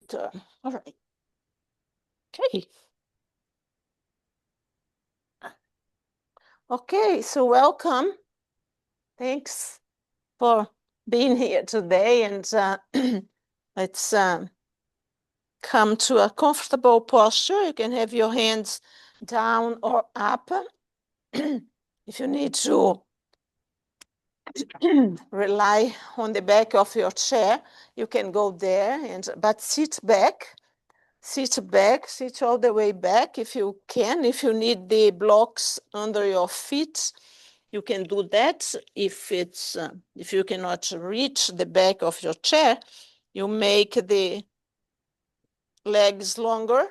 turn. All right. Okay. Okay, so welcome. Thanks for being here today, and let's come to a comfortable posture. You can have your hands down or up. If you need to rely on the back of your chair, you can go there, but sit back. Sit back, sit all the way back if you can. If you need the blocks under your feet, you can do that. If you cannot reach the back of your chair, you make the legs longer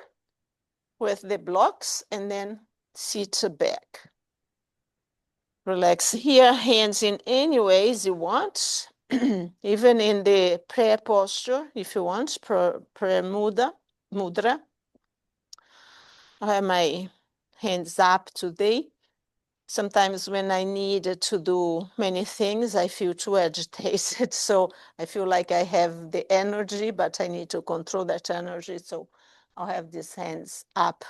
with the blocks and then sit back. Relax here, hands in any ways you want, even in the prayer posture if you want, prayer mudra. I have my hands up today. Sometimes when I need to do many things, I feel too agitated. So I feel like I have the energy, but I need to control that energy. So I'll have these hands up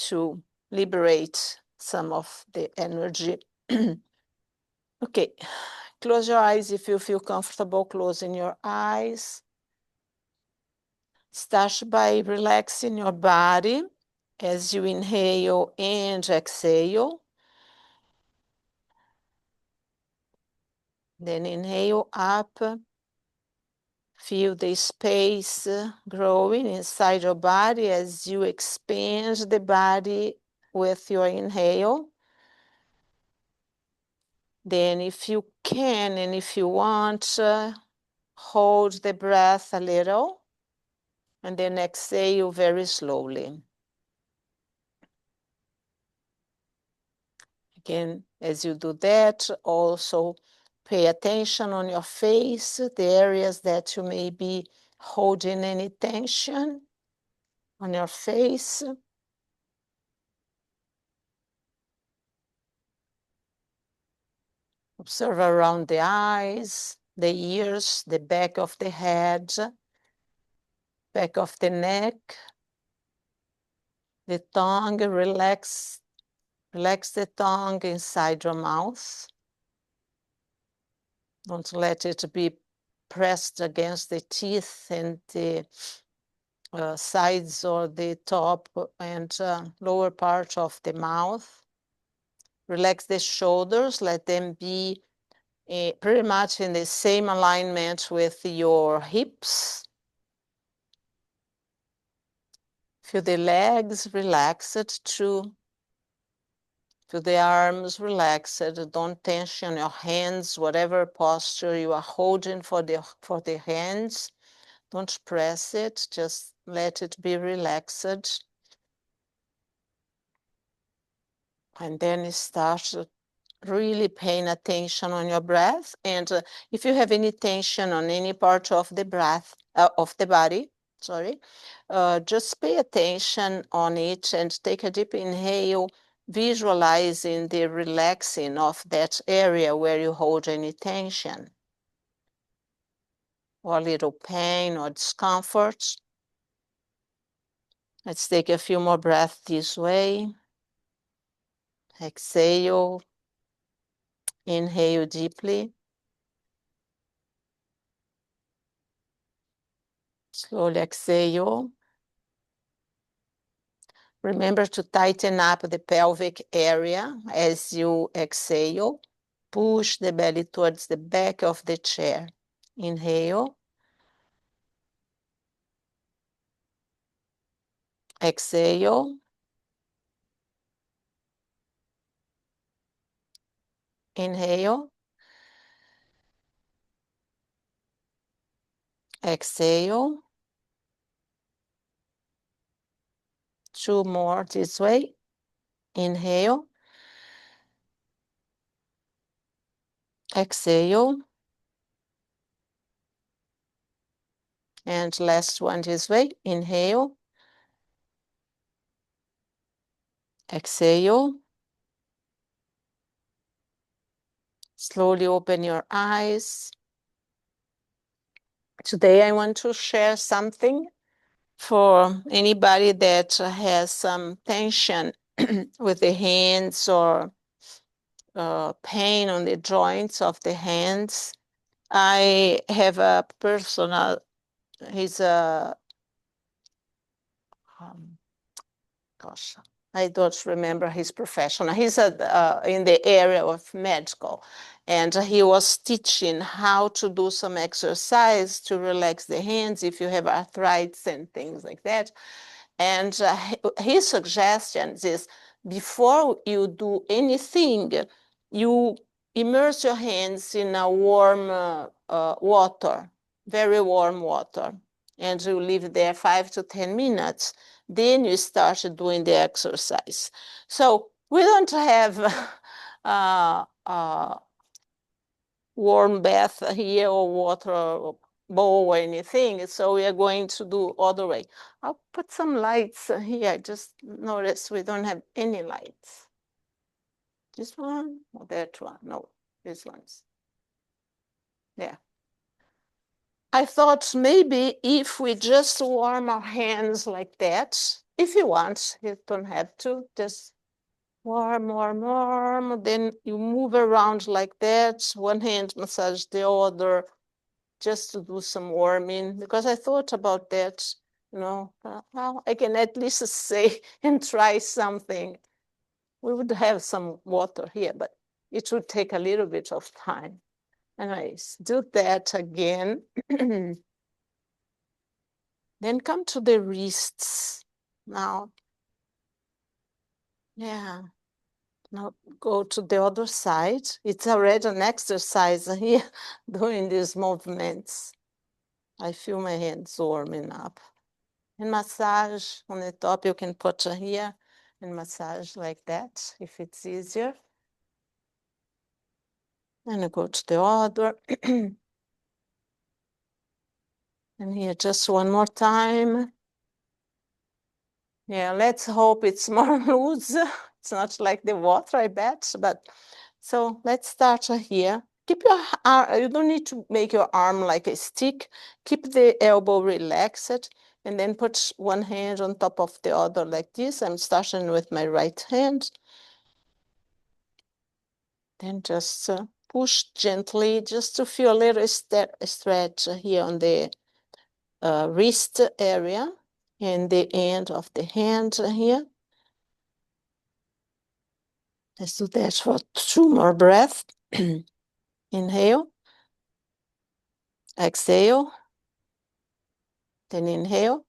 to liberate some of the energy. Okay, close your eyes if you feel comfortable closing your eyes. Start by relaxing your body as you inhale and exhale. Then inhale up. Feel the space growing inside your body as you expand the body with your inhale. Then if you can and if you want, hold the breath a little and then exhale very slowly. Again, as you do that, also pay attention on your face, the areas that you may be holding any tension on your face. Observe around the eyes, the ears, the back of the head, back of the neck, the tongue. Relax the tongue inside your mouth. Don't let it be pressed against the teeth and the sides or the top and lower part of the mouth. Relax the shoulders, let them be pretty much in the same alignment with your hips. Feel the legs relaxed too. Feel the arms relaxed. Don't tension your hands, whatever posture you are holding for the hands. Don't press it, just let it be relaxed. And then start really paying attention on your breath. And if you have any tension on any part of the breath, of the body, just pay attention on it and take a deep inhale, visualizing the relaxing of that area where you hold any tension or a little pain or discomfort. Let's take a few more breaths this way. Exhale, inhale deeply. Slowly exhale. Remember to tighten up the pelvic area as you exhale. Push the belly towards the back of the chair. Inhale. Exhale. Inhale. Exhale. Two more this way. Inhale. Exhale. And last one this way. Inhale. Exhale. Slowly open your eyes. Today I want to share something for anybody that has some tension with the hands or pain on the joints of the hands. I have a personal, he's a, um, gosh, I don't remember his profession. He's in the area of medical, and he was teaching how to do some exercise to relax the hands if you have arthritis and things like that. And his suggestions is before you do anything, you immerse your hands in a warm water, very warm water, and you leave there 5 to 10 minutes. Then you start doing the exercise. So we don't have warm bath here or water bowl or anything. So we are going to do other way. I'll put some lights here. I just noticed we don't have any lights. This one or that one? No, these ones. Yeah. I thought maybe if we just warm our hands like that, if you want, you don't have to, just warm, warm, warm. Then you move around like that. One hand massage the other, just to do some warming, because I thought about that, well, I can at least say and try something. We would have some water here, but it would take a little bit of time. Anyways, do that again. Then come to the wrists. Now, yeah. Now go to the other side. It's already an exercise here doing these movements. I feel my hands warming up. And massage on the top, you can put here and massage like that if it's easier. And I go to the other. And here, just one more time. Yeah, let's hope it's more loose. It's not like the water, I bet. But so let's start here. Keep your arm, you don't need to make your arm like a stick. Keep the elbow relaxed and then put one hand on top of the other like this. I'm starting with my right hand. Then just push gently just to feel a little stretch here on the wrist area and the end of the hand here. Let's do that for 2 more breaths. Inhale, exhale, then inhale,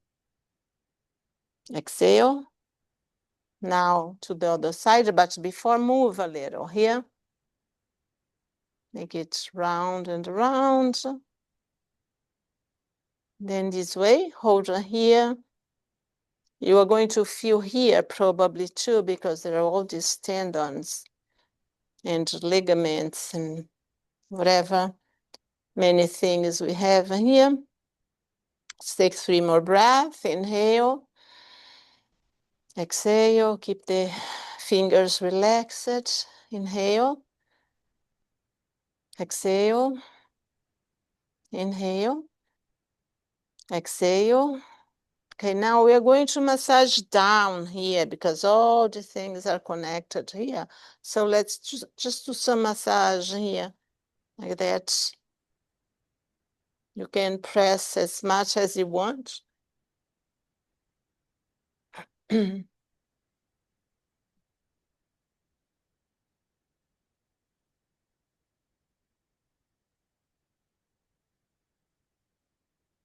exhale. Now to the other side, but before move a little here. Make it round and round. Then this way, hold here. You are going to feel here probably too, because there are all these tendons and ligaments and whatever, many things we have here. Let's take 3 more breaths. Inhale, exhale, keep the fingers relaxed. Inhale, exhale, inhale, exhale. Okay, now we are going to massage down here because all the things are connected here. So let's just do some massage here, like that. You can press as much as you want. I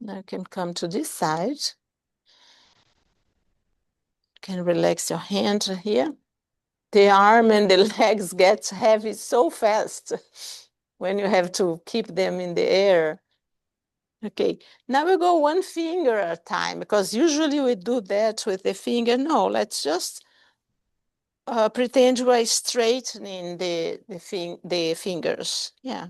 Now you can come to this side. You can relax your hand here. The arm and the legs get heavy so fast when you have to keep them in the air. Okay, now we go one finger at a time, because usually we do that with the finger. No, let's just pretend we're straightening the fingers. Yeah.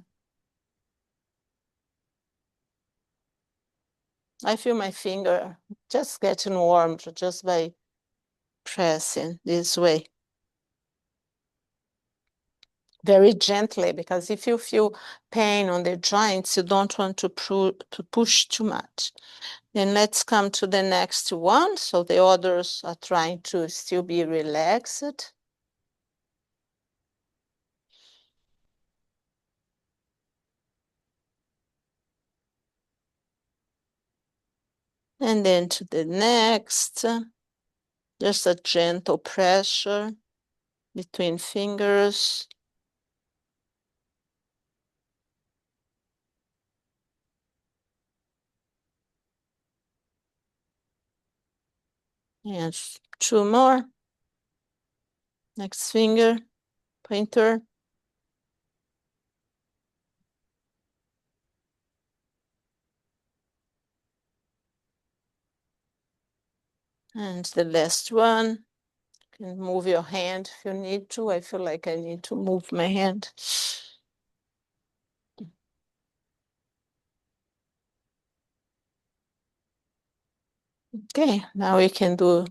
I feel my finger just getting warm just by pressing this way. very gently, because if you feel pain on the joints, you don't want to push too much. Then let's come to the next one. So the others are trying to still be relaxed. And then to the next, just a gentle pressure between fingers. And two more. Next finger, pointer. And the last one. You can move your hand if you need to. I feel like I need to move my hand. Okay, now we can do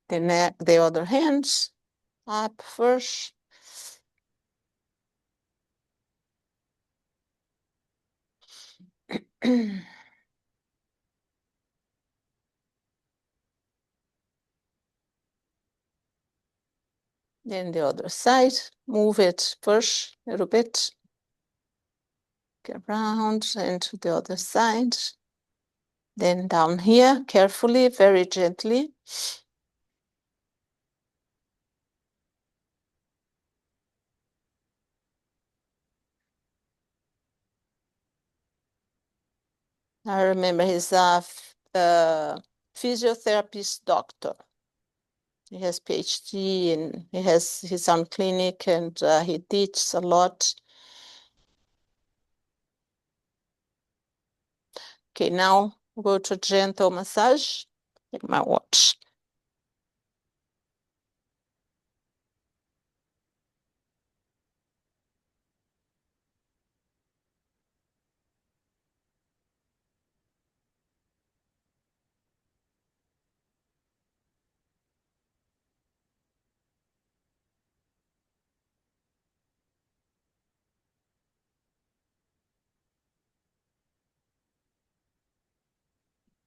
the other hands. Up first. Then the other side, move it first a little bit. Get around and to the other side. Then down here, carefully, very gently. I remember he's a physiotherapist doctor. He has PhD and he has his own clinic, and he teaches a lot. Okay, now go to gentle massage. Take my watch.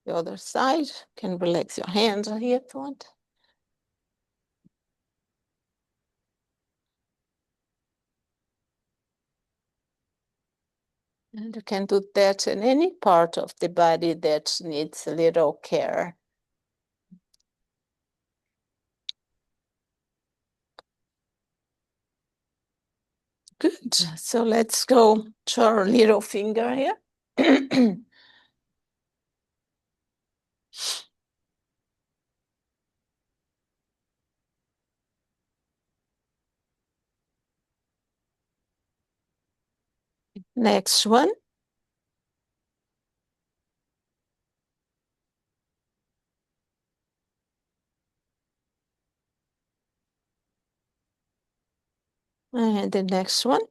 The other side, can relax your hands here if you want. And you can do that in any part of the body that needs a little care. Good. So let's go to our little finger here. Next one. And the next one.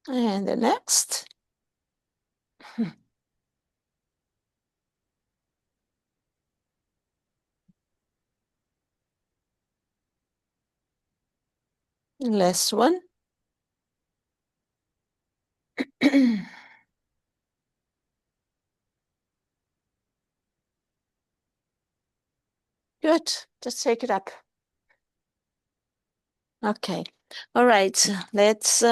And the next. Last one. Good. Just take it up. Okay. All right. Let's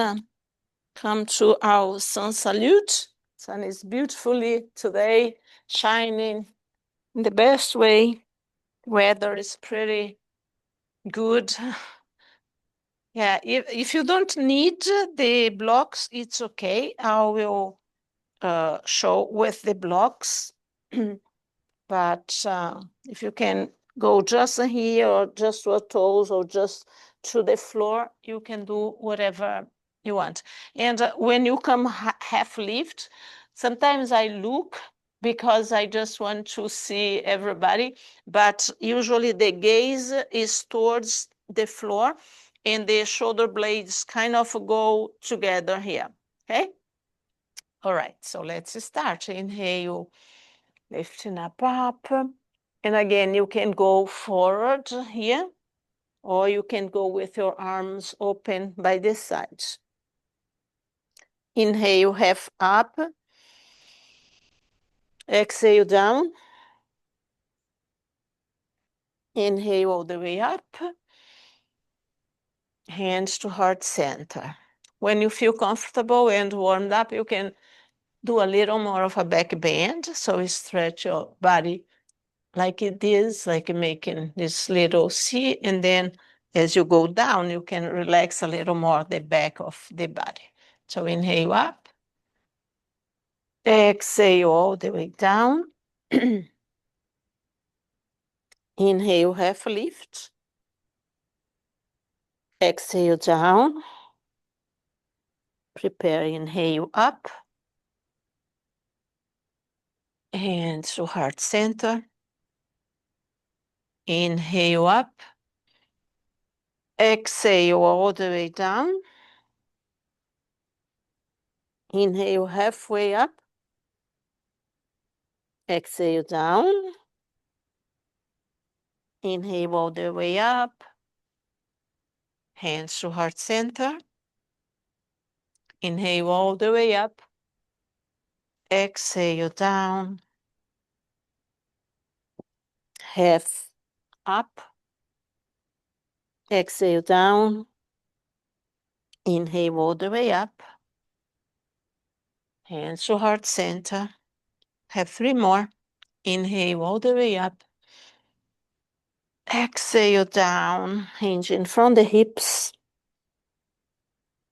come to our sun salute. Sun is beautifully today shining in the best way. Weather is pretty good. Yeah, if you don't need the blocks, it's okay. I will show with the blocks. But if you can go just here or just your toes or just to the floor, you can do whatever you want. And when you come half lift, sometimes I look because I just want to see everybody, but usually the gaze is towards the floor and the shoulder blades kind of go together here, okay? All right, so let's start. Inhale, lifting up. And again, you can go forward here, or you can go with your arms open by the sides. Inhale, half up. Exhale, down. Inhale all the way up. Hands to heart center. When you feel comfortable and warmed up, you can do a little more of a back bend. So you stretch your body like it is, like making this little C. And then as you go down, you can relax a little more the back of the body. So inhale up. Exhale all the way down. Inhale, half lift. Exhale down. Prepare, inhale up. Hands to heart center. Inhale up. Exhale all the way down. Inhale halfway up. Exhale down. Inhale all the way up. Hands to heart center. Inhale all the way up. Exhale down. Half up. Exhale down. Inhale all the way up. Hands to heart center. Have 3 more. Inhale all the way up. Exhale down, hinging from the hips.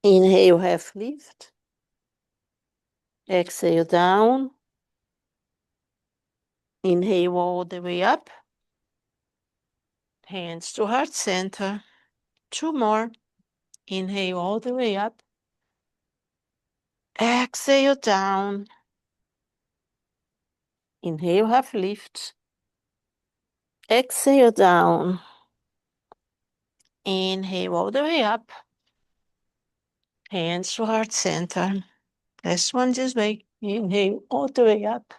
Inhale, half lift. Exhale down. Inhale all the way up. Hands to heart center. 2 more. Inhale all the way up. Exhale down. Inhale, half lift. Exhale down. Inhale all the way up. Hands to heart center. Last one this way. Inhale all the way up.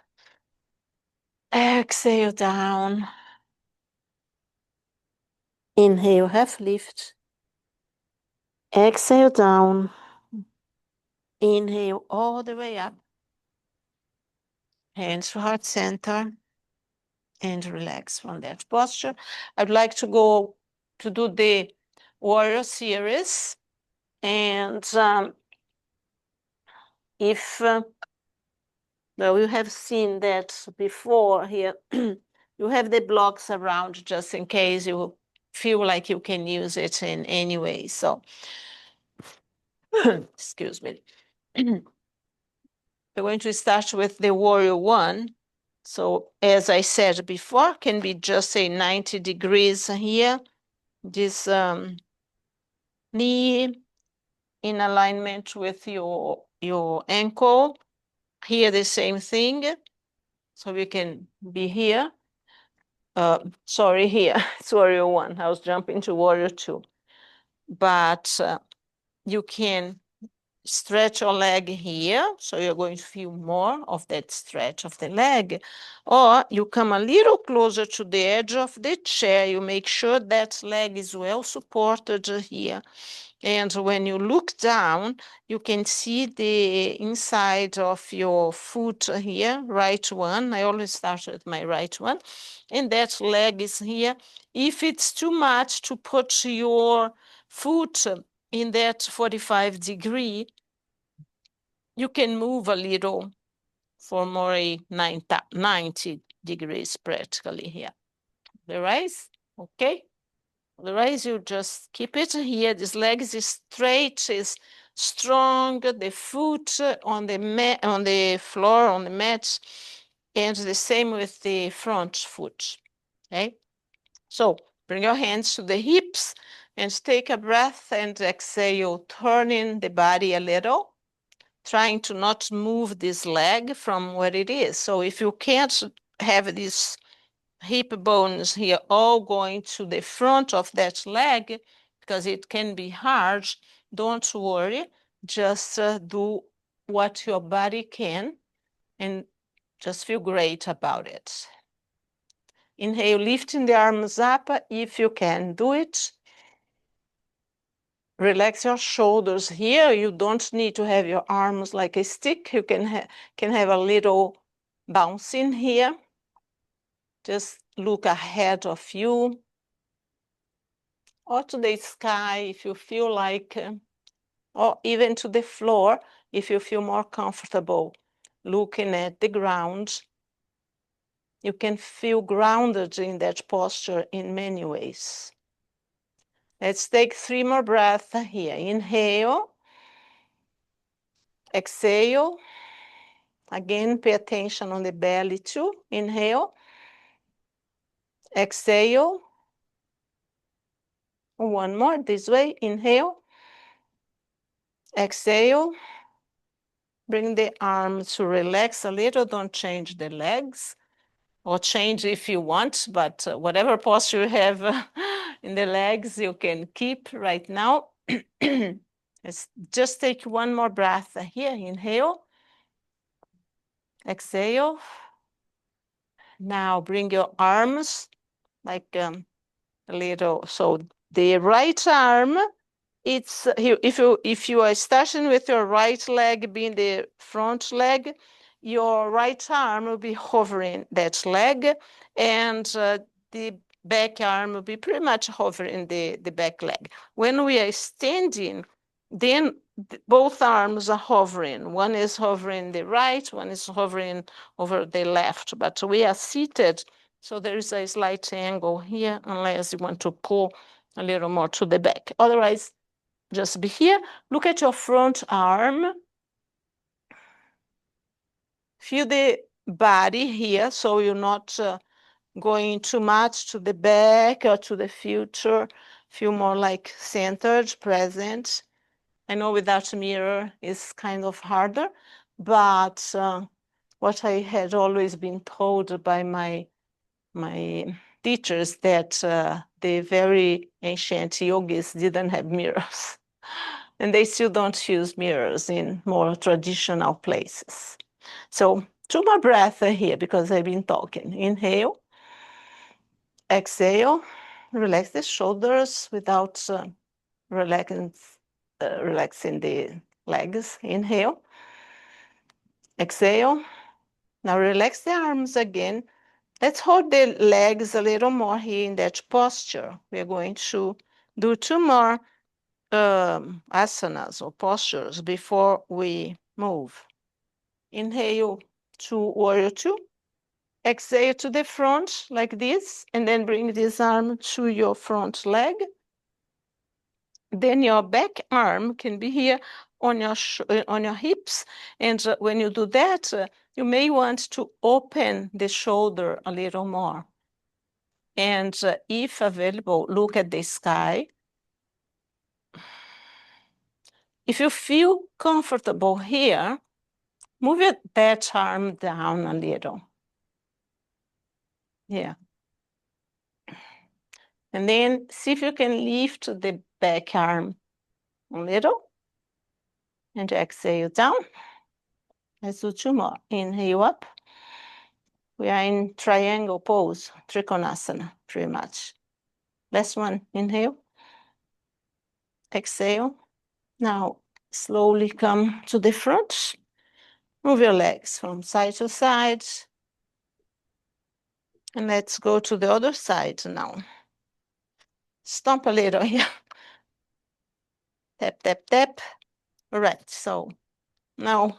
Exhale down. Inhale, half lift. Exhale down. Inhale all the way up. Hands to heart center. And relax from that posture. I'd like to go to do the warrior series. And if, well, you have seen that before here, you have the blocks around just in case you feel like you can use it in any way. So, excuse me. We're going to start with the warrior one. So as I said before, can be just a 90 degrees here. This knee in alignment with your ankle. Here the same thing. So we can be here. Sorry, here. It's warrior one. I was jumping to warrior two. But you can stretch your leg here, so you're going to feel more of that stretch of the leg. Or you come a little closer to the edge of the chair. You make sure that leg is well supported here. And when you look down, you can see the inside of your foot here, right one. I always start with my right one. And that leg is here. If it's too much to put your foot in that 45 degree, you can move a little for more a 90 degrees practically here. Otherwise, okay. Otherwise, you just keep it here. This leg is straight, is strong. The foot on the mat, on the floor, on the mat, and the same with the front foot. Okay. So bring your hands to the hips and take a breath and exhale, turning the body a little, trying to not move this leg from where it is. So if you can't have these hip bones here all going to the front of that leg, because it can be hard, don't worry. Just do what your body can and just feel great about it. Inhale, lifting the arms up if you can do it. Relax your shoulders here. You don't need to have your arms like a stick. You can have a little bouncing here. Just look ahead of you or to the sky if you feel like, or even to the floor if you feel more comfortable looking at the ground. You can feel grounded in that posture in many ways. Let's take 3 more breaths here. Inhale. Exhale. Again, pay attention on the belly too. Inhale. Exhale. One more this way. Inhale. Exhale. Bring the arms to relax a little. Don't change the legs. Or change if you want, but whatever posture you have in the legs, you can keep right now. Let's just take one more breath here. Inhale. Exhale. Now bring your arms like a little. So the right arm, it's if you are starting with your right leg being the front leg, your right arm will be hovering that leg, and the back arm will be pretty much hovering the back leg. When we are standing, then both arms are hovering. One is hovering the right, one is hovering over the left, but we are seated, so there is a slight angle here unless you want to pull a little more to the back. Otherwise, just be here. Look at your front arm. Feel the body here, so you're not going too much to the back or to the future. Feel more like centered, present. I know without a mirror is kind of harder, but what I had always been told by my teachers that the very ancient yogis didn't have mirrors. And they still don't use mirrors in more traditional places. So 2 more breaths here because I've been talking. Inhale. Exhale. Relax the shoulders without relaxing the legs. Inhale. Exhale. Now relax the arms again. Let's hold the legs a little more here in that posture. We're going to do 2 more asanas or postures before we move. Inhale to warrior 2. Exhale to the front like this, and then bring this arm to your front leg. Then your back arm can be here on your hips, and when you do that, you may want to open the shoulder a little more. And if available, look at the sky. If you feel comfortable here, move that arm down a little. Yeah. And then see if you can lift the back arm a little. And exhale down. Let's do 2 more. Inhale up. We are in triangle pose, Trikonasana, pretty much. Last one. Inhale. Exhale. Now slowly come to the front. Move your legs from side to side. And let's go to the other side now. Stomp a little here. Tap, tap, tap. All right, so now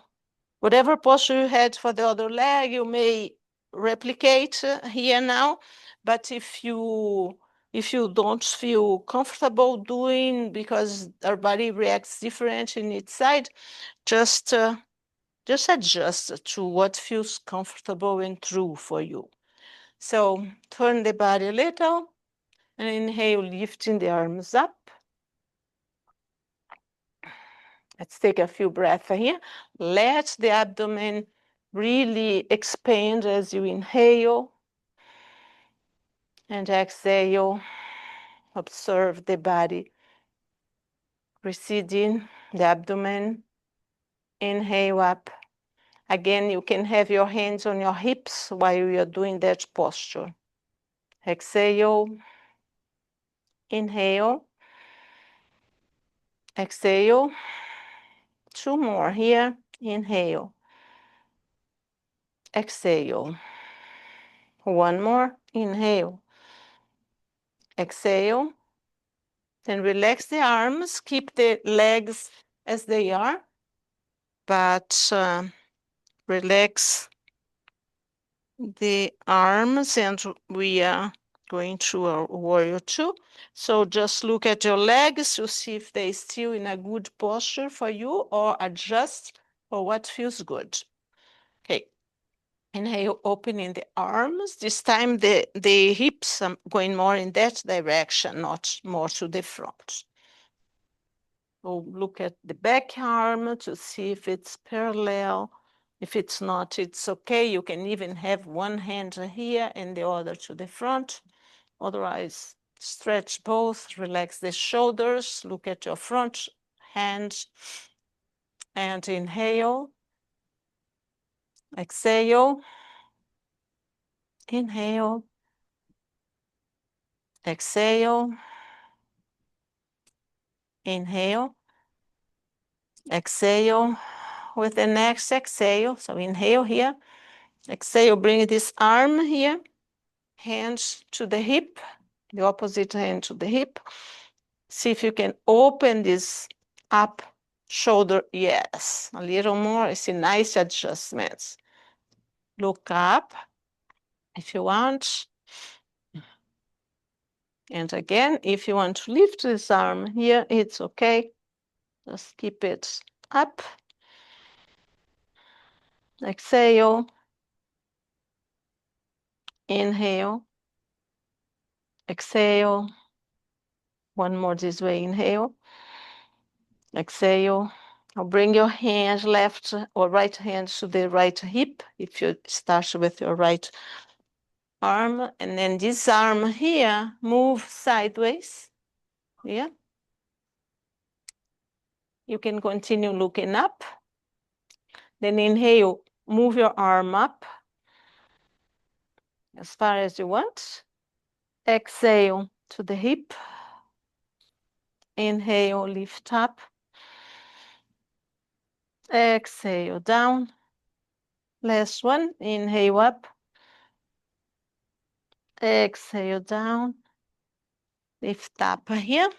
whatever posture you had for the other leg, you may replicate here now. But if you don't feel comfortable doing, because our body reacts different in each side, just adjust to what feels comfortable and true for you. So turn the body a little and inhale, lifting the arms up. Let's take a few breaths here. Let the abdomen really expand as you inhale and exhale. Observe the body receding, the abdomen Inhale up. Again, you can have your hands on your hips while you're doing that posture. Exhale. Inhale. Exhale. 2 more here. Inhale. Exhale. 1 more. Inhale. Exhale. Then relax the arms. Keep the legs as they are, but relax the arms, and we are going to our warrior two. So just look at your legs to see if they're still in a good posture for you, or adjust for what feels good. Okay. Inhale, opening the arms. This time the hips are going more in that direction, not more to the front. So look at the back arm to see if it's parallel. If it's not, it's okay. You can even have one hand here and the other to the front. Otherwise, stretch both, relax the shoulders, look at your front hand, and inhale. Exhale. Inhale. Exhale. Inhale. Exhale. With the next exhale, so inhale here. Exhale, bring this arm here. Hands to the hip, the opposite hand to the hip. See if you can open this up shoulder. Yes, a little more. I see nice adjustments. Look up if you want. And again, if you want to lift this arm here, it's okay. Just keep it up. Exhale. Inhale. Exhale. One more this way. Inhale. Exhale. Now bring your hand, left or right hand to the right hip if you start with your right arm. And then this arm here, move sideways. Yeah. You can continue looking up. Then inhale, move your arm up as far as you want. Exhale to the hip. Inhale, lift up. Exhale down. Last one, inhale up. Exhale down. Lift up here.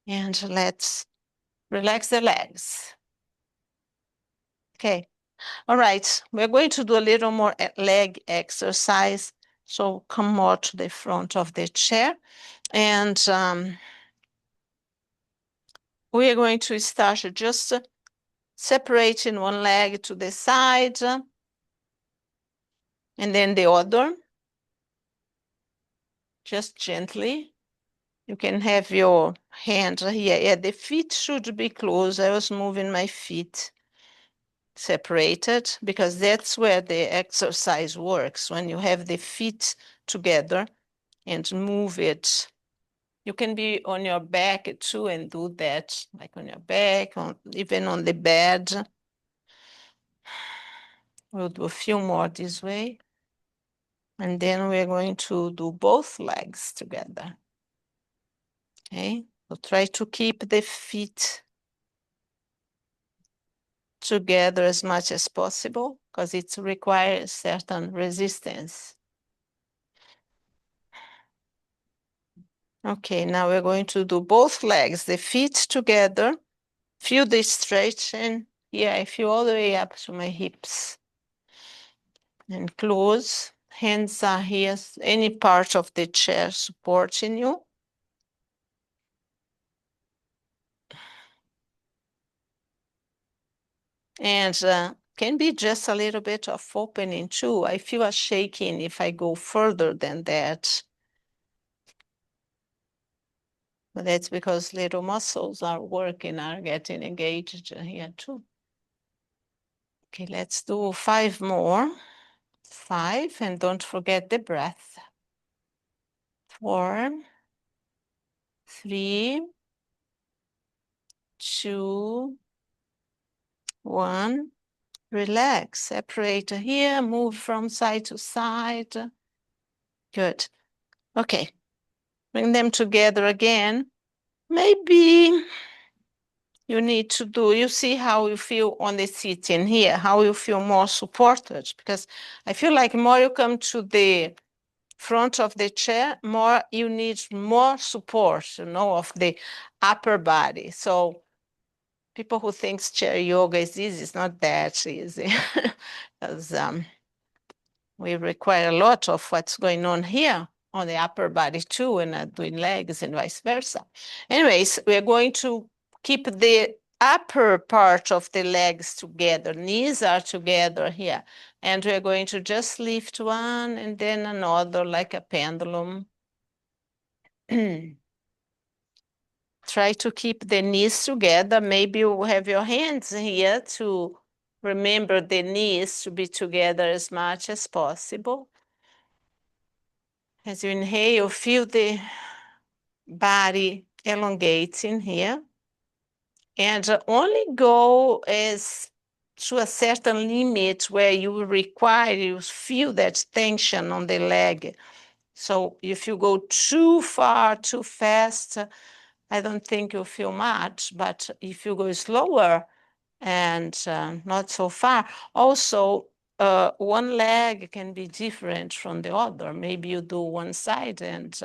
And let's relax the legs. Okay. All right. We're going to do a little more leg exercise. So come more to the front of the chair. And we are going to start just separating one leg to the side and then the other. Just gently. You can have your hand here. Yeah, the feet should be close. I was moving my feet separated because that's where the exercise works, when you have the feet together and move it. You can be on your back too and do that, like on your back, even on the bed. We'll do a few more this way. And then we're going to do both legs together. Okay, so try to keep the feet together as much as possible because it requires certain resistance. Okay, now we're going to do both legs, the feet together. Feel the stretching. Yeah, I feel all the way up to my hips. And close. Hands are here, any part of the chair supporting you. And can be just a little bit of opening too. I feel a shaking if I go further than that. But that's because little muscles are working, are getting engaged here too. Okay, let's do 5 more. 5, and don't forget the breath. 4, 3, 2, 1. Relax. Separate here. Move from side to side. Good. Okay. Bring them together again. Maybe you need to do, you see how you feel on the sitting here, how you feel more supported, because I feel like more you come to the front of the chair, more you need more support, of the upper body. So people who think chair yoga is easy, it's not that easy, because we require a lot of what's going on here on the upper body too, and doing legs and vice versa. Anyways, we're going to keep the upper part of the legs together. Knees are together here. And we're going to just lift one and then another like a pendulum. Try to keep the knees together. Maybe you have your hands here to remember the knees to be together as much as possible. As you inhale, feel the body elongating here. And only go as to a certain limit where you require, you feel that tension on the leg. So if you go too far, too fast, I don't think you'll feel much. But if you go slower and not so far, also one leg can be different from the other. Maybe you do one side and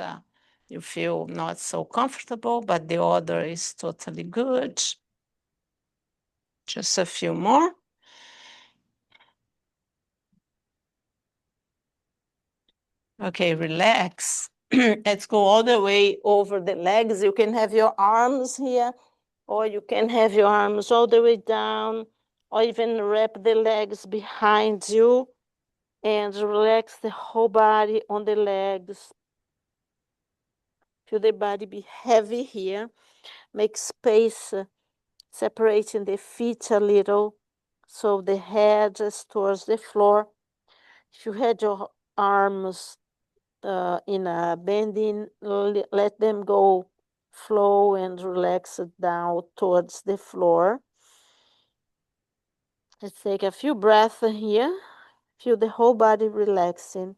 you feel not so comfortable, but the other is totally good. Just a few more. Okay, relax. Let's go all the way over the legs. You can have your arms here, or you can have your arms all the way down, or even wrap the legs behind you and relax the whole body on the legs. Feel the body be heavy here. Make space separating the feet a little so the head is towards the floor. If you had your arms in a bending, let them go, flow and relax it down towards the floor. Let's take a few breaths here. Feel the whole body relaxing.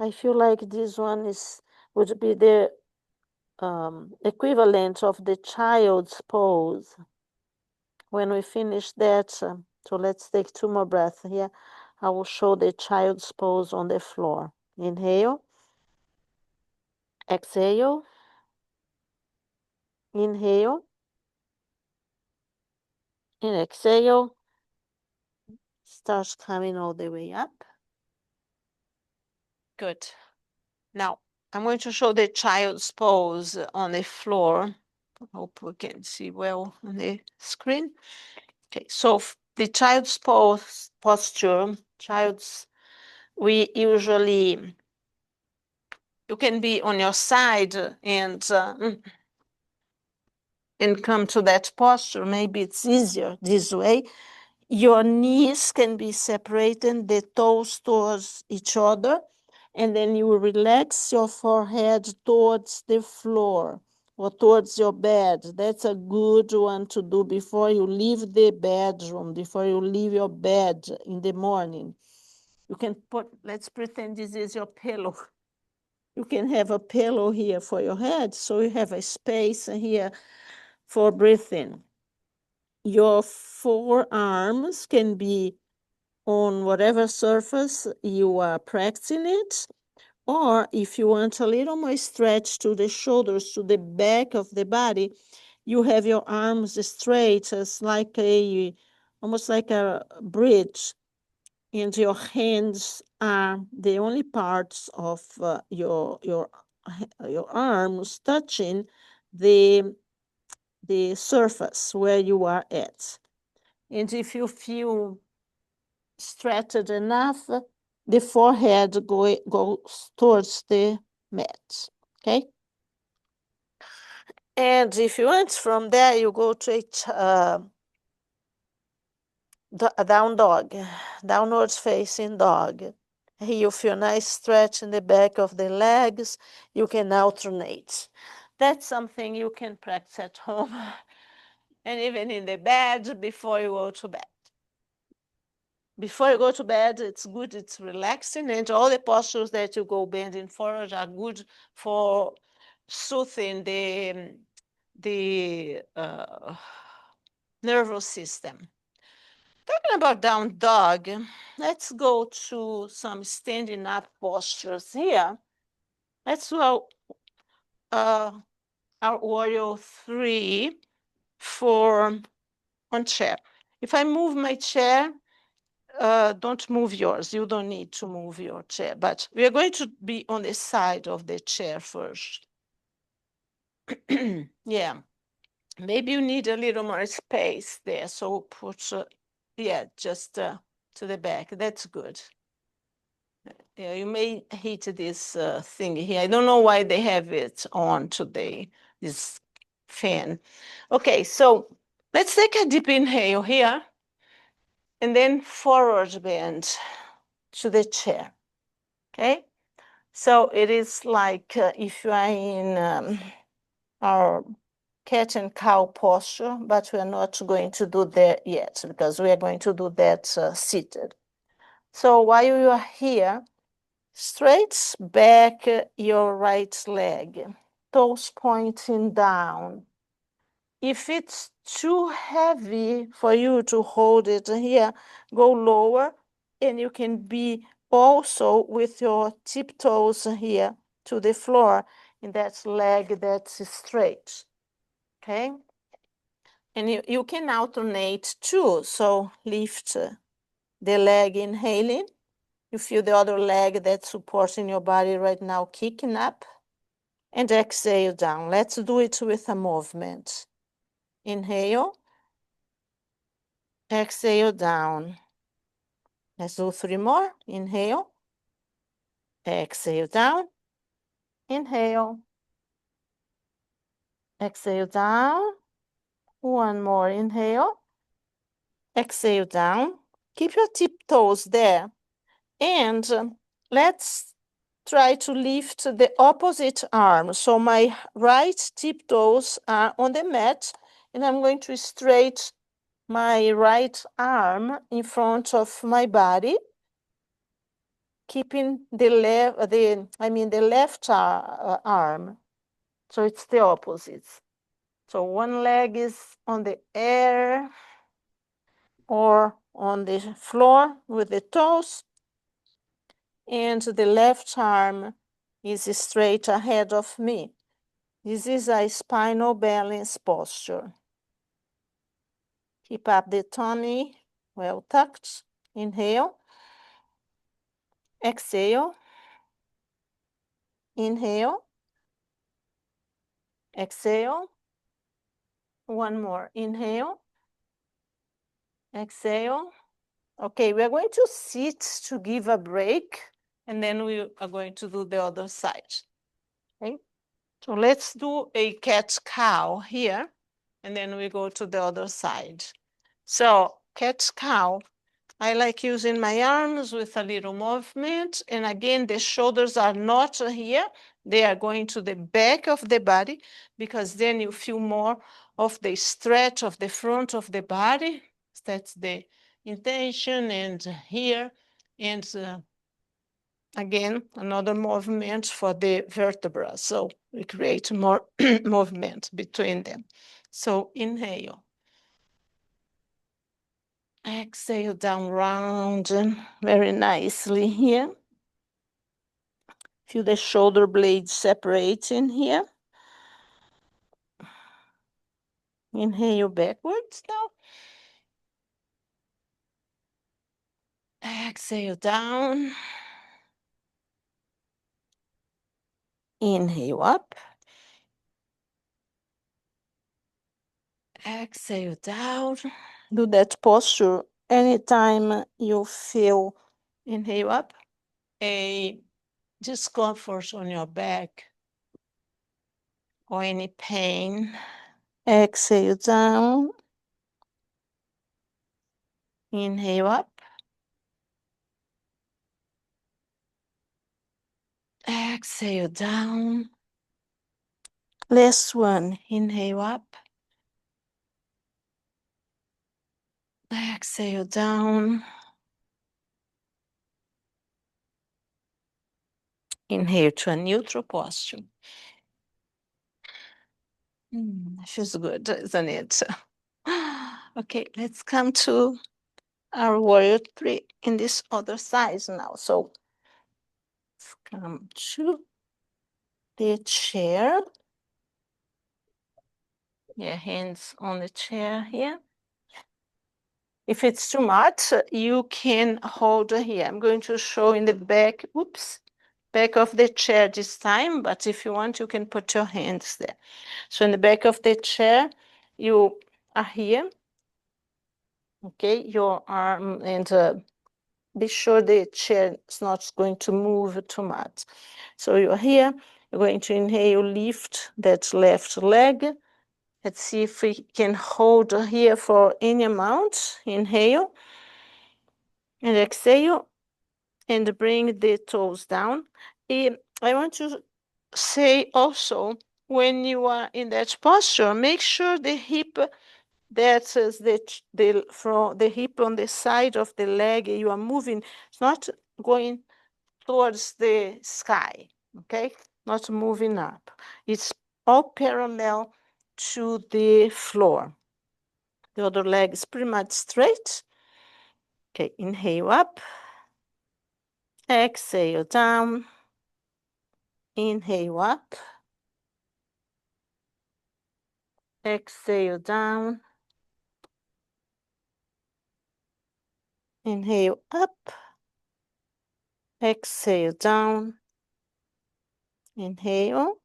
I feel like this one would be the equivalent of the child's pose. When we finish that, so let's take 2 more breaths here. I will show the child's pose on the floor. Inhale. Exhale. Inhale. And exhale. Starts coming all the way up. Good. Now, I'm going to show the child's pose on the floor. I hope we can see well on the screen. Okay, so the child's posture, we usually, you can be on your side and come to that posture. Maybe it's easier this way. Your knees can be separated, the toes towards each other, and then you relax your forehead towards the floor or towards your bed. That's a good one to do before you leave the bedroom, before you leave your bed in the morning. You can let's pretend this is your pillow. You can have a pillow here for your head, so you have a space here for breathing. Your forearms can be on whatever surface you are practicing it, or if you want a little more stretch to the shoulders, to the back of the body, you have your arms straight as like almost like a bridge, and your hands are the only parts of your arms touching the surface where you are at. And if you feel stretched enough, the forehead goes towards the mat, okay? And if you want, from there, you go to a down dog, downwards facing dog. Here you feel nice stretch in the back of the legs. You can alternate. That's something you can practice at home. and even in the bed before you go to bed. Before you go to bed, it's good, it's relaxing, and all the postures that you go bending forward are good for soothing the nervous system. Talking about down dog, let's go to some standing up postures here. Let's do our warrior 3 for on chair. If I move my chair, don't move yours. You don't need to move your chair, but we are going to be on the side of the chair first. Yeah, maybe you need a little more space there. So put, yeah, just to the back. That's good. Yeah, you may hit this thing here. I don't know why they have it on today, this fan. Okay, so let's take a deep inhale here and then forward bend to the chair. Okay, so it is like if you are in our cat and cow posture, but we are not going to do that yet because we are going to do that seated. So while you are here, straight back your right leg, toes pointing down. If it's too heavy for you to hold it here, go lower, and you can be also with your tiptoes here to the floor in that leg that's straight, okay? And you can alternate too, so lift the leg inhaling. You feel the other leg that's supporting your body right now kicking up, and exhale down. Let's do it with a movement. Inhale, exhale down. Let's do 3 more. Inhale, exhale down. Inhale, exhale down. 1 more. Inhale, exhale down. Keep your tiptoes there. And let's try to lift the opposite arm. So my right tiptoes are on the mat, and I'm going to straight my right arm in front of my body, keeping the left arm. So it's the opposite. So one leg is on the air or on the floor with the toes, and the left arm is straight ahead of me. This is a spinal balance posture. Keep up the tummy well tucked. Inhale, exhale, inhale, exhale. 1 more. Inhale, exhale. Okay, we are going to sit to give a break, and then we are going to do the other side. Okay, so let's do a cat-cow here, and then we go to the other side. So cat-cow, I like using my arms with a little movement, and again, the shoulders are not here. They are going to the back of the body, because then you feel more of the stretch of the front of the body. That's the intention. And here, and again, another movement for the vertebra. So we create more movement between them. So inhale. Exhale down, round very nicely here. Feel the shoulder blades separating here. Inhale backwards now. Exhale down. Inhale up. Exhale down. Do that posture anytime you feel, inhale up, a discomfort on your back or any pain. Exhale down. Inhale up. Exhale down. Last one. Inhale up. Exhale down. Inhale to a neutral posture. Feels good, isn't it? Okay, let's come to our warrior three in this other side now. So let's come to the chair. Your hands on the chair here. If it's too much, you can hold here. I'm going to show in the back, back of the chair this time, but if you want, you can put your hands there. So in the back of the chair, you are here. Okay, your arm, and be sure the chair is not going to move too much. So you're here, you're going to inhale, lift that left leg. Let's see if we can hold here for any amount. Inhale and exhale and bring the toes down. I want to say also, when you are in that posture, make sure the hip, that is from the hip on the side of the leg, you are moving. It's not going towards the sky, okay? Not moving up. It's all parallel to the floor. The other leg is pretty much straight. Okay, inhale up. Exhale down. Inhale up. Exhale down. Inhale up. Exhale down. Inhale.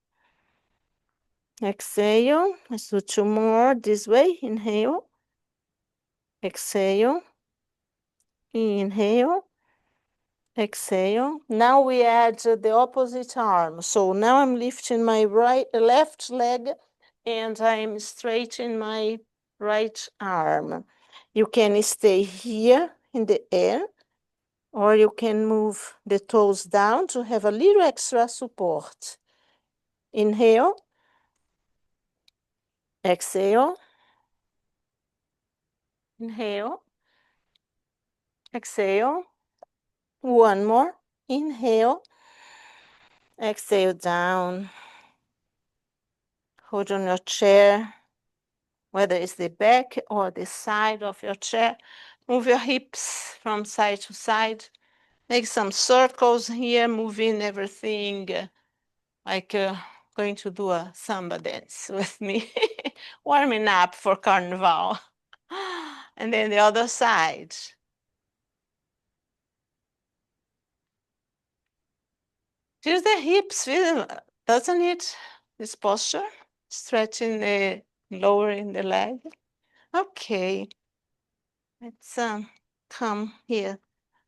Exhale. Let's do two more this way. Inhale. Exhale. Inhale. Exhale. Now we add the opposite arm. So now I'm lifting my left leg and I'm straightening my right arm. You can stay here in the air, or you can move the toes down to have a little extra support. Inhale. Exhale. Inhale. Exhale. One more. Inhale. Exhale down. Hold on your chair, whether it's the back or the side of your chair. Move your hips from side to side. Make some circles here, moving everything like going to do a samba dance with me. Warming up for carnival. And then the other side. Feel the hips, doesn't it? This posture, stretching the lowering the leg. Okay, let's come here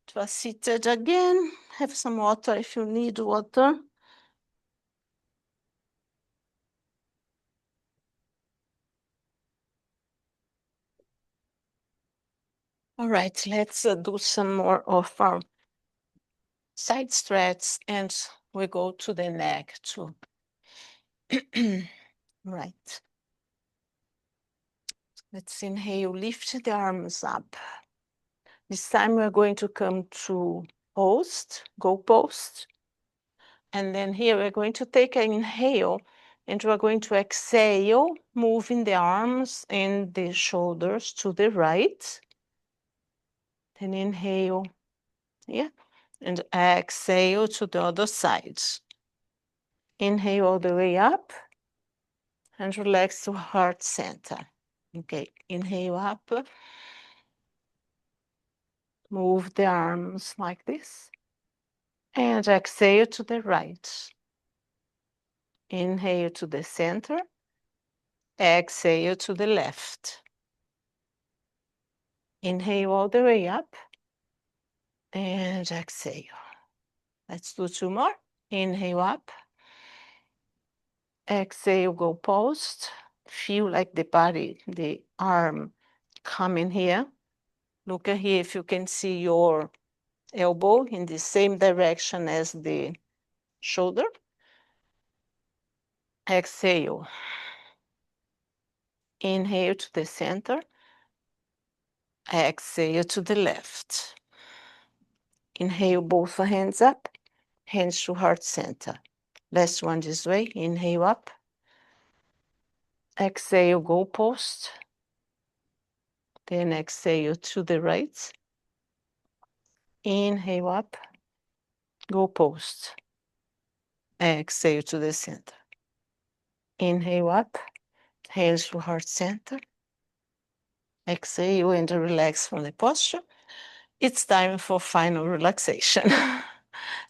to a seated again. Have some water if you need water. All right, let's do some more of our side stretch, and we go to the neck too. Right. Let's inhale, lift the arms up. This time we're going to come to go post. And then here we're going to take an inhale, and we're going to exhale, moving the arms and the shoulders to the right. Then inhale, and exhale to the other side. Inhale all the way up and relax to heart center. Okay, inhale up. Move the arms like this. And exhale to the right. Inhale to the center. Exhale to the left. Inhale all the way up. And exhale. Let's do two more. Inhale up. Exhale, go post. Feel like the body, the arm coming here. Look at here if you can see your elbow in the same direction as the shoulder. Exhale. Inhale to the center. Exhale to the left. Inhale, both hands up, hands to heart center. Last one this way. Inhale up. Exhale, goalpost. Then exhale to the right. Inhale up, goalpost. Exhale to the center. Inhale up, hands to heart center. Exhale and relax from the posture. It's time for final relaxation.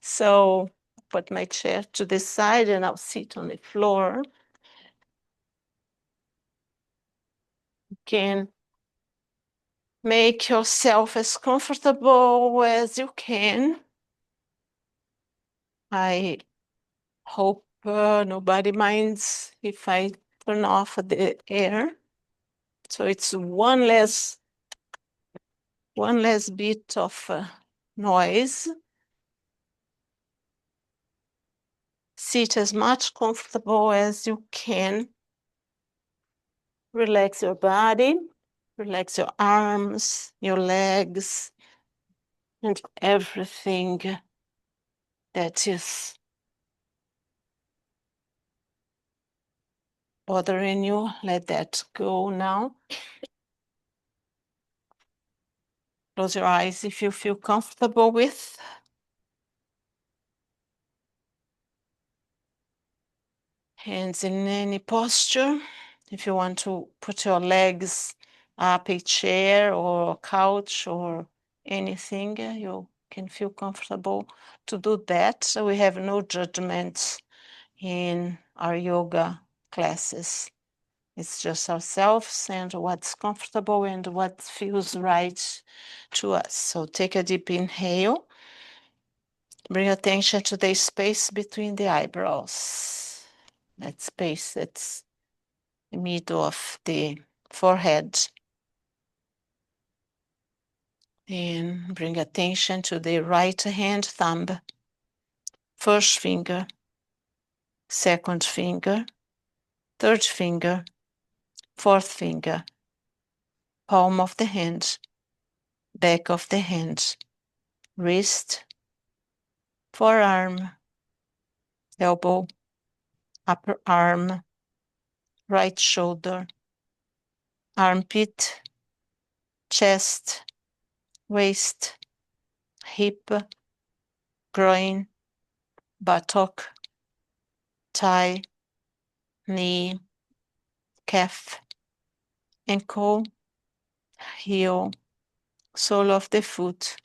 So put my chair to the side and I'll sit on the floor. You can make yourself as comfortable as you can. I hope nobody minds if I turn off the air. So it's one less bit of noise. Sit as much comfortable as you can. Relax your body, relax your arms, your legs, and everything that is bothering you. Let that go now. Close your eyes if you feel comfortable with. Hands in any posture. If you want to put your legs up a chair or a couch or anything, you can feel comfortable to do that. So we have no judgments in our yoga classes. It's just ourselves and what's comfortable and what feels right to us. So take a deep inhale. Bring attention to the space between the eyebrows. That space that's the middle of the forehead. And bring attention to the right hand thumb, first finger, second finger, third finger, fourth finger, palm of the hand, back of the hand, wrist, forearm, elbow, upper arm, right shoulder, armpit, chest, waist, hip, groin, buttock, thigh, knee, calf, ankle, heel, sole of the foot,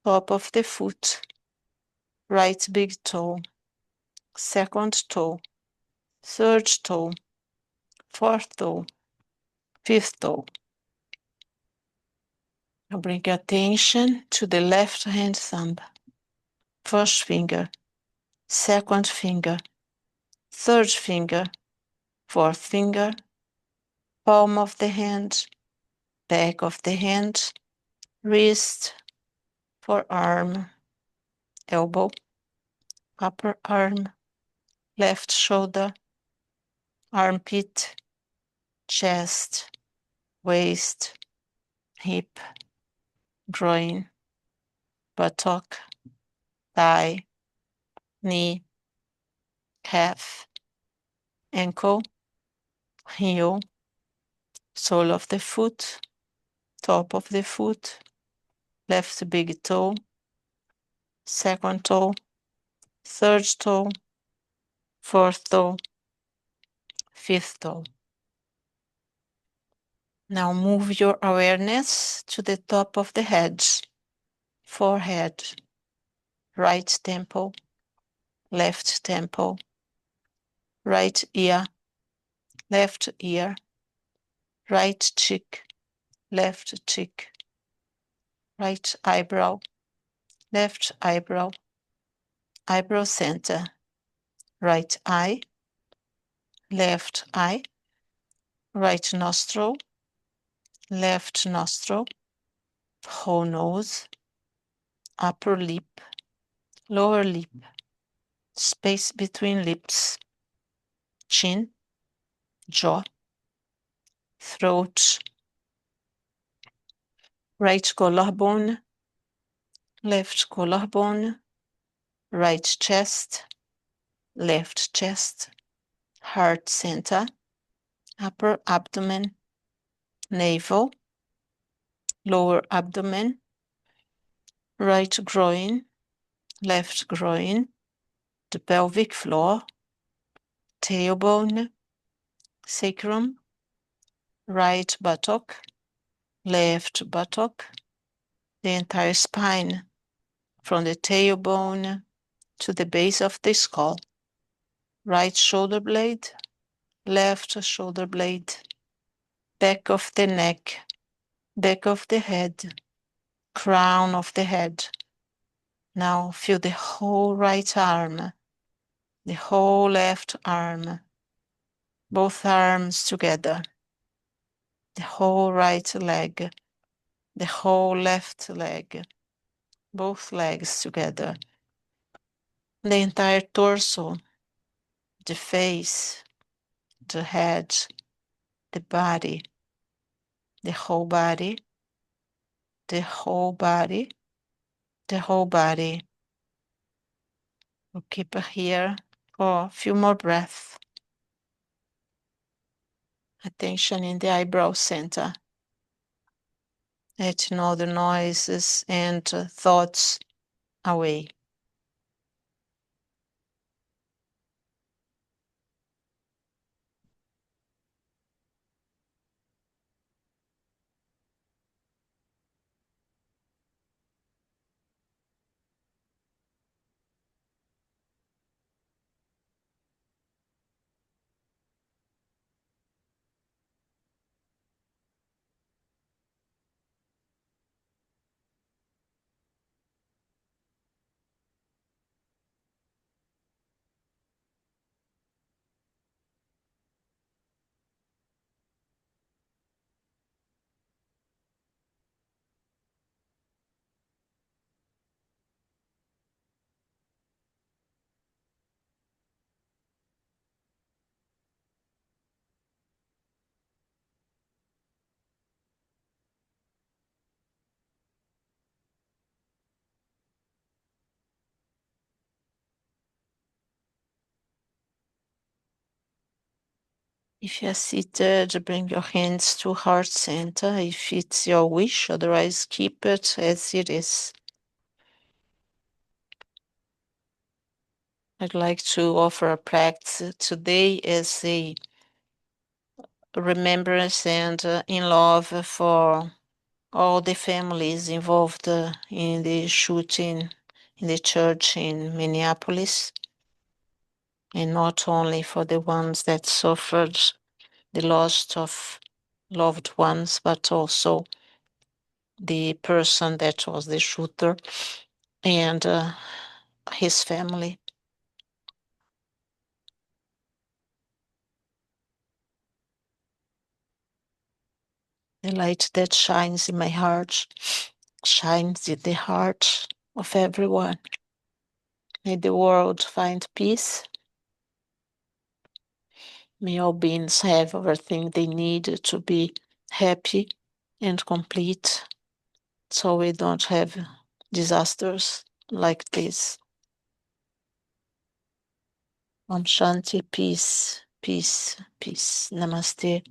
top of the foot, right big toe, second toe, third toe, fourth toe, fifth toe. Now bring attention to the left hand thumb, first finger, second finger, third finger, fourth finger, palm of the hand, back of the hand, wrist, forearm, elbow, upper arm, left shoulder, armpit, chest, waist, hip, groin, buttock, thigh, knee, calf, ankle, heel, sole of the foot, top of the foot, left big toe, second toe, third toe, fourth toe, fifth toe. Now move your awareness to the top of the head, forehead, right temple, left temple, right ear, left ear, right cheek, left cheek, right eyebrow, left eyebrow, eyebrow center, right eye, left eye, right nostril, left nostril, whole nose, upper lip, lower lip, space between lips, chin, jaw, throat, right collarbone, left collarbone, right chest, left chest, heart center, upper abdomen, navel, lower abdomen, right groin, left groin, the pelvic floor, tailbone, sacrum, right buttock, left buttock, the entire spine from the tailbone to the base of the skull, right shoulder blade, left shoulder blade, back of the neck, back of the head, crown of the head. Now feel the whole right arm, the whole left arm, both arms together, the whole right leg, the whole left leg, both legs together, the entire torso, the face, the head, the body, the whole body, the whole body, the whole body. We'll keep it here for a few more breaths. Attention in the eyebrow center. Letting all the noises and thoughts away. If you're seated, bring your hands to heart center if it's your wish, otherwise keep it as it is. I'd like to offer a practice today as a remembrance and in love for all the families involved in the shooting in the church in Minneapolis, and not only for the ones that suffered the loss of loved ones, but also the person that was the shooter and his family. The light that shines in my heart shines in the heart of everyone. May the world find peace. May all beings have everything they need to be happy and complete, so we don't have disasters like this. Om Shanti, peace, peace, peace. Namaste.